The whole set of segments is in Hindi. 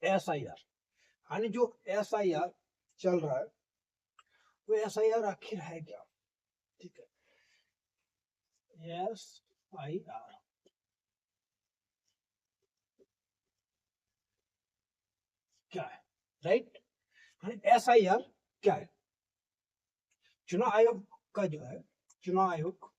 SIR, यानी जो SIR चल रहा है वो SIR आखिर है क्या? ठीक है, SIR क्या है, राइट? SIR क्या है? चुनाव आयोग का जो है, चुनाव आयोग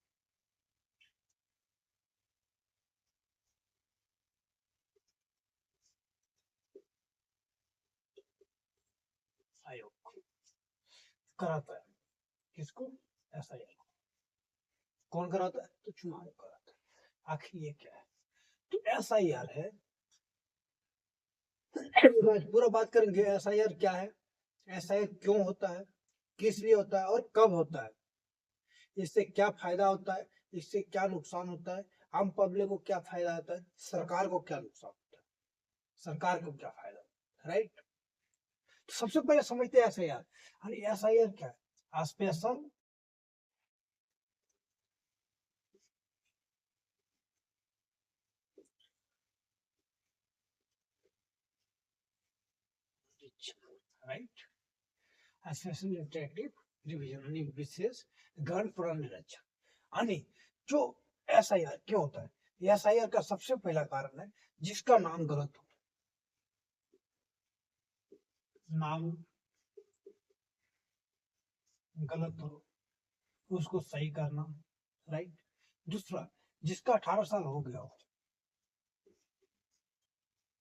कराता है किसको? SIR। कौन कराता है? तो चुनाव आयोग कराता है। आखिर ये क्या है? तो SIR है, पूरा बात करेंगे SIR क्या है, SIR क्यों होता है, किस लिए होता है और कब होता है, इससे क्या फायदा होता है, इससे क्या नुकसान होता है, आम पब्लिक को क्या फायदा होता है, सरकार को क्या नुकसान होता है, सरकार को क्या फायदा होता है, राइट? तो सबसे पहले समझते हैं SIR। SIR क्या है? Special right, special interactive revision, यानी विशेष गहन पुनर्निरीक्षण। यानी जो SIR क्यों होता है? SIR का सबसे पहला कारण है जिसका नाम गलत हो, नाम गलत हो उसको सही करना, राइट? दूसरा, जिसका 18 साल हो गया हो,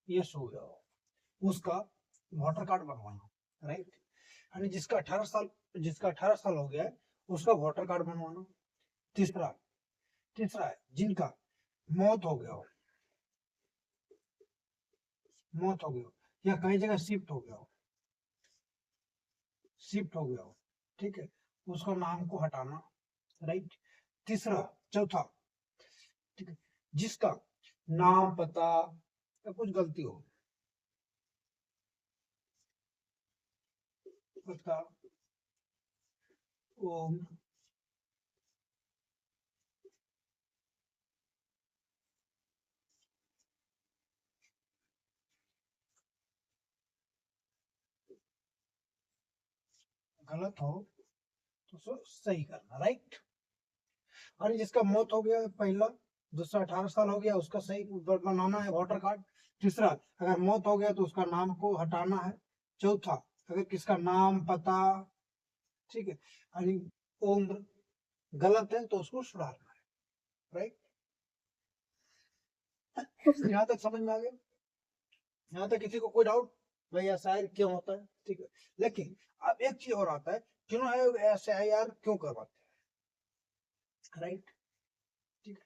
यस हो गया हो, उसका वोटर कार्ड बनवाना, राइट? यानी जिसका 18 साल हो गया है उसका वोटर कार्ड बनवाना। तीसरा तीसरा है जिनका मौत हो गया हो, मौत हो गया हो या कई जगह शिफ्ट हो गया हो, ठीक है, उसका नाम को हटाना, राइट? तीसरा चौथा, ठीक है, जिसका नाम पता या कुछ गलती हो, पता उम्र, गलत हो तो उसको सही करना, राइट? और जिसका मौत हो गया पहला, दूसरा 18 साल हो गया उसका सही बनाना है वोटर कार्ड। तीसरा, अगर मौत हो गया तो उसका नाम को हटाना है। चौथा, अगर किसका नाम पता, ठीक है, यानी उम्र गलत है तो उसको सुधारना है, राइट? यहाँ तक समझ में आ गया? यहाँ तक किसी को कोई डाउट? भैया शायर क्यों होता है, ठीक है। लेकिन अब एक चीज और आता है, चुनाव आयोग SIR क्यों करवाते हैं, राइट? ठीक है,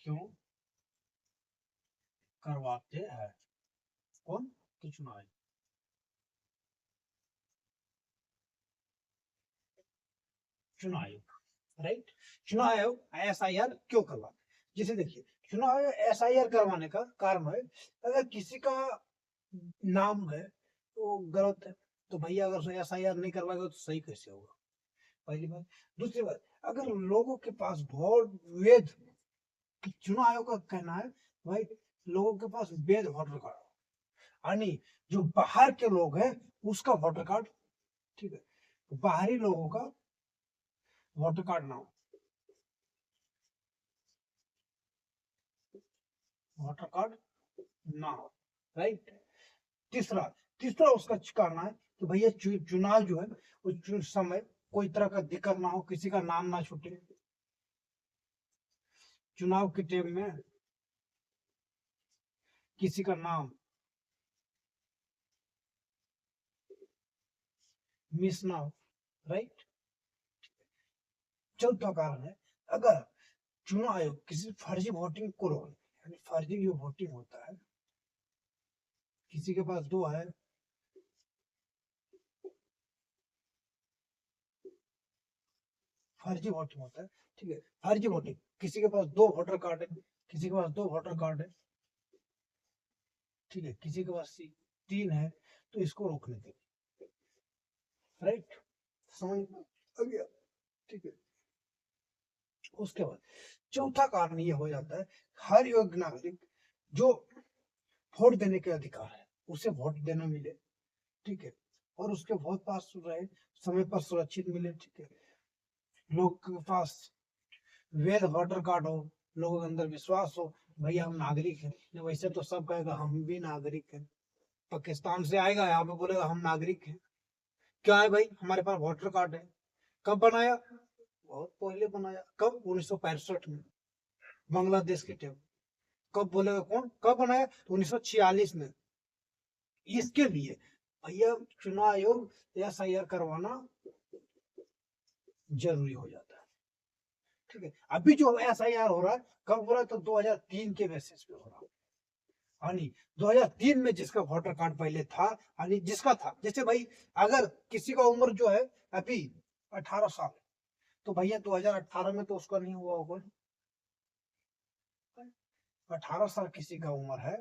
क्यों करवाते हैं? कौन? तो चुनाव आयोग, चुनाव आयोग, राइट? चुनाव आयोग SIR क्यों करवाते हैं? जैसे देखिए, चुनाव आयोग SIR करवाने का कारण है, अगर किसी का नाम है तो गलत है, तो भैया अगर SIR नहीं करवाएगा तो सही कैसे होगा? पहली बात। दूसरी बात, अगर लोगों के पास वोट वैध, चुनाव आयोग का कहना है भाई लोगों के पास वैध वोटर कार्ड, यानी जो बाहर के लोग हैं उसका वोटर कार्ड, ठीक है, तो बाहरी लोगों का वोटर कार्ड ना हो, वोटर कार्ड ना हो, राइट? तीसरा तीसरा उसका कहना है कि भैया चुनाव जो है उस समय कोई तरह का दिक्कत ना हो, किसी का नाम ना छूटे, चुनाव के टाइम में किसी का नाम मिस ना हो, राइट? चौथा कारण है, अगर चुनाव आयोग किसी फर्जी वोटिंग को रोक, यानी फर्जी जो वोटिंग होता है, किसी के पास दो है, फर्जी वोटिंग होता है, ठीक है, फर्जी वोटिंग, किसी के पास दो वोटर कार्ड है, किसी के पास दो वोटर कार्ड है, ठीक है, किसी के पास तीन है, तो इसको रोकने के लिए, राइट, समझ में आ गया, ठीक है। उसके बाद चौथा कारण ये हो जाता है, हर योग्य नागरिक जो वोट देने के अधिकार है उसे वोट देना मिले, ठीक है, और उसके वोट पास रहे, समय पर सुरक्षित मिले, ठीक है, लोग के पास वैध वोटर कार्ड हो, लोगों के अंदर विश्वास हो, भैया हम नागरिक हैं। वैसे तो सब कहेगा हम भी नागरिक हैं, पाकिस्तान से आएगा यहाँ पे बोलेगा हम नागरिक हैं। क्या है भाई, हमारे पास वोटर कार्ड है। कब बनाया, बहुत पहले बनाया, कब, 1965 में, बांग्लादेश के टाइम। कब बोलेगा कौन, कब बनाया, 1946 में। इसके लिए भैया चुनाव आयोग SIR करवाना जरूरी हो जाता है, ठीक है। अभी जो SIR हो रहा है, कब हो रहा है, तो 2003 के बेसिस पे हो रहा है। यानी 2003 में जिसका वोटर कार्ड पहले था, यानी जिसका था, जैसे भाई अगर किसी का उम्र जो है अभी 18 साल, तो भैया 2018 में तो उसका नहीं हुआ होगा। 18 साल किसी का उम्र है,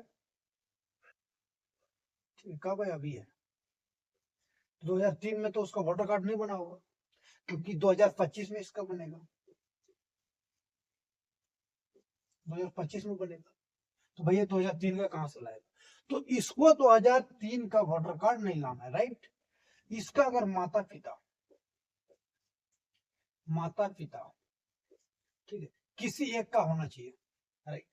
कब है, अभी है, 2003 में तो उसका वोटर कार्ड नहीं बना होगा, क्योंकि 2025 में इसका बनेगा, 2025 में बनेगा, तो भैया 2003 का कहां से लाएगा। तो इसको 2003 का वोटर कार्ड नहीं लाना है, राइट। इसका अगर माता पिता, माता पिता, ठीक है, किसी एक का होना चाहिए, राइट।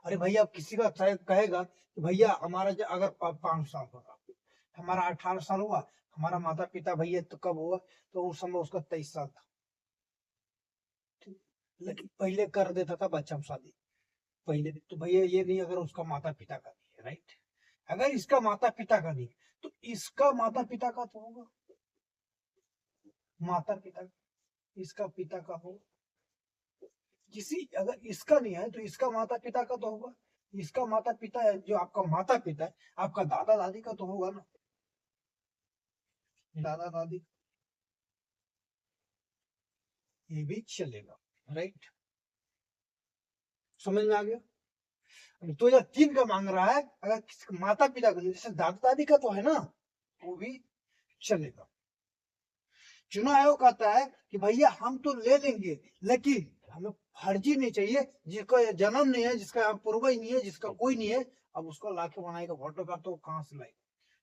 अरे भैया किसी का कहेगा कि भैया हमारा अगर 5 साल होगा, हमारा 18 साल हुआ, हमारा माता पिता भैया तो कब हुआ, तो उस समय उसका 23 साल था, ठीक। लेकिन पहले कर देता था बच्चा शादी पहले, तो भैया ये नहीं, अगर उसका माता पिता का नहीं है, राइट। अगर इसका माता पिता का नहीं, तो इसका माता पिता का तो होगा, माता पिता, इसका पिता का होगा, किसी अगर इसका नहीं है तो इसका माता पिता का तो होगा, इसका माता पिता है, जो आपका माता पिता है, आपका दादा दादी का तो होगा ना, दादा दादी, ये भी चलेगा, राइट। समझ में आ गया। 2003 का मांग रहा है, अगर किसी माता पिता का, जैसे दादा दादी का तो है ना, वो भी चलेगा। चुनाव आयोग कहता है कि भैया हम तो ले लेंगे, लेकिन हमें फर्जी नहीं चाहिए, जिसका जन्म नहीं है, जिसका पूर्वज नहीं है, जिसका कोई नहीं है, अब उसको लाके बनाएगा वोटर कार्ड, तो कहां से लाएगा।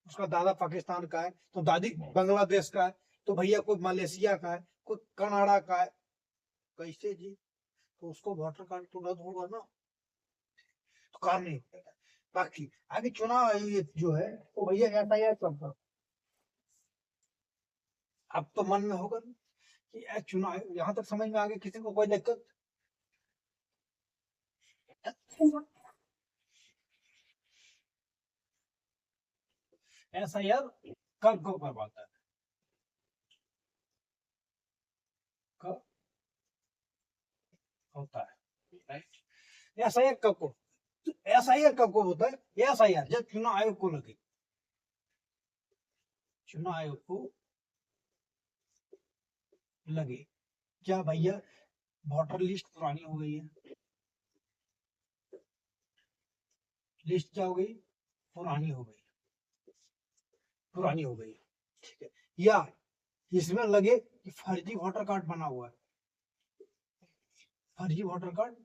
उसका दादा पाकिस्तान का है, तो दादी बांग्लादेश का है, तो भैया कोई मलेशिया का है, कोई कनाडा का है, कैसे जी, तो उसको वोटर कार्ड तो रद्द होगा ना, तो काम नहीं होगा। बाकी आगे चुनाव आयोग जो है, तो भैया यातायात सब, अब तो मन में होगा कि चुनाव, यहाँ तक समझ में आ गया, किसी को कोई दिक्कत। SIR कब कब करवाता है, कब होता है, राइट। SIR कब को, SIR कब को होता है, SIR जब चुनाव आयोग को लगे, चुनाव आयोग को लगे, क्या भैया वोटर लिस्ट पुरानी हो गई है, लिस्ट क्या हो गई, पुरानी हो गई, पुरानी हो गई, ठीक है, या इसमें लगे कि फर्जी वोटर कार्ड बना हुआ है, फर्जी वोटर कार्ड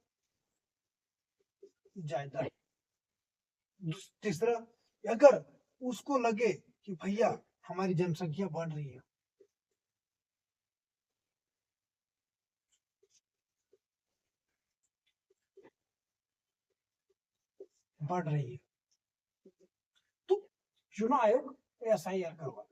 जायदा है। तीसरा, अगर उसको लगे कि भैया हमारी जनसंख्या बढ़ रही है, बढ़ रही है, तो चुनाव आयोग SIR करवा,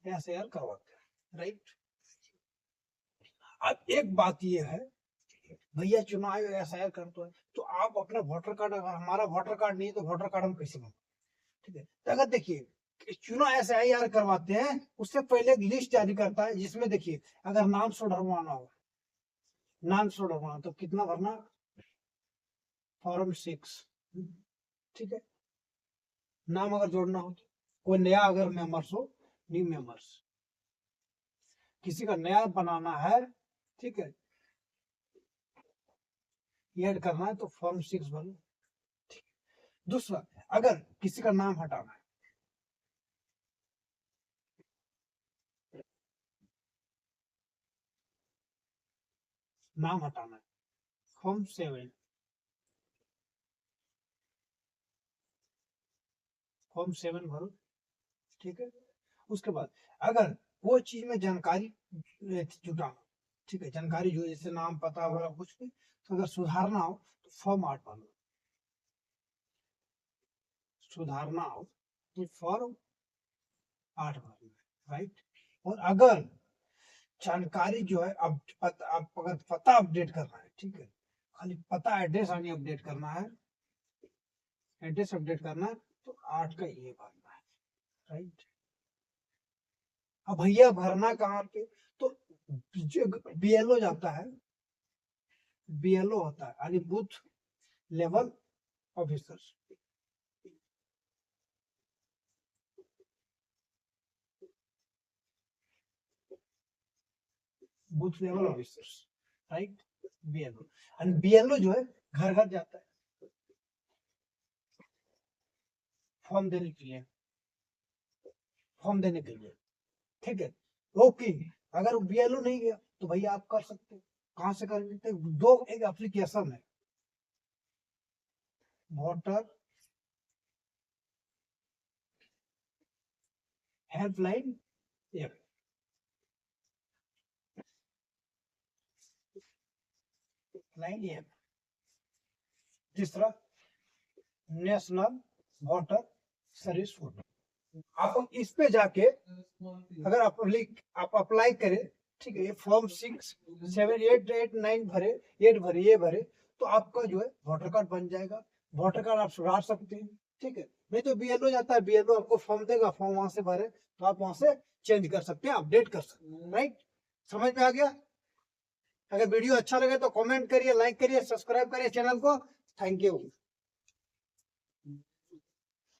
SIR करवाते हैं, राइट। अब एक बात ये है, भैया चुनाव आयोग SIR करते है, तो आप अपना वोटर कार्ड, अगर हमारा वोटर कार्ड नहीं है तो वोटर कार्ड हम कैसे बनाए, ठीक है। तो अगर देखिए चुनाव SIR करवाते हैं, उससे पहले एक लिस्ट जारी करता है, जिसमें देखिए अगर नाम सुधरवाना हो, नाम सुधरवाना तो कितना भरना, फॉर्म 6, ठीक है। नाम अगर जोड़ना हो, कोई नया अगर मेंबर्स हो, न्यू मेंबर्स, किसी का नया बनाना है, ठीक है, ऐड करना है, तो फॉर्म 6 भरो, दूसरा, अगर किसी का नाम हटाना है, नाम हटाना है, फॉर्म 7, फॉर्म 7 भरो, ठीक है। उसके बाद अगर वो चीज में जानकारी जुटाना, ठीक है, जानकारी जो जैसे नाम पता वगैरह कुछ भी, तो अगर सुधारना हो तो फॉर्म 8 भरो, सुधारना हो तो फॉर्म 8 भरना है, राइट। और अगर जानकारी जो है अब पता, अब अगर पता अपडेट करना है, ठीक है, खाली पता एड्रेस आनी अपडेट करना है, एड्रेस अपडेट करना है, तो 8 का ये भरना है, राइट। अब भैया भरना कहाँ पे, तो बीएलओ जाता है, बीएलओ होता है यानी booth level officer, booth level officer, right, BLO. And BLO जो है घर घर जाता है फॉर्म देने के लिए, फॉर्म देने के लिए, ठीक है। ओके, अगर बीएलओ नहीं गया तो भैया आप कर सकते हो, कहाँ से कर सकते हो, दो एक एप्लीकेशन है, voter helpline app, line app. तीसरा, नेशनल वोटर सर्विस पोर्टल, आप इस पे जाके अगर आप अप्लाई करें, ठीक है, ये फॉर्म 6, 7, 8, 8, 9 भरे, 8 भरे, ये भरे, तो आपका जो है वोटर कार्ड बन जाएगा, वोटर कार्ड आप सुधार सकते हैं, ठीक है। नहीं तो बीएलओ जाता है, बीएलओ आपको फॉर्म देगा, फॉर्म वहां से भरे तो आप वहां से चेंज कर सकते हैं, अपडेट कर सकते हैं, राइट। समझ में आ गया। अगर वीडियो अच्छा लगे तो कमेंट करिए, लाइक करिए, सब्सक्राइब करिए चैनल को। Thank you.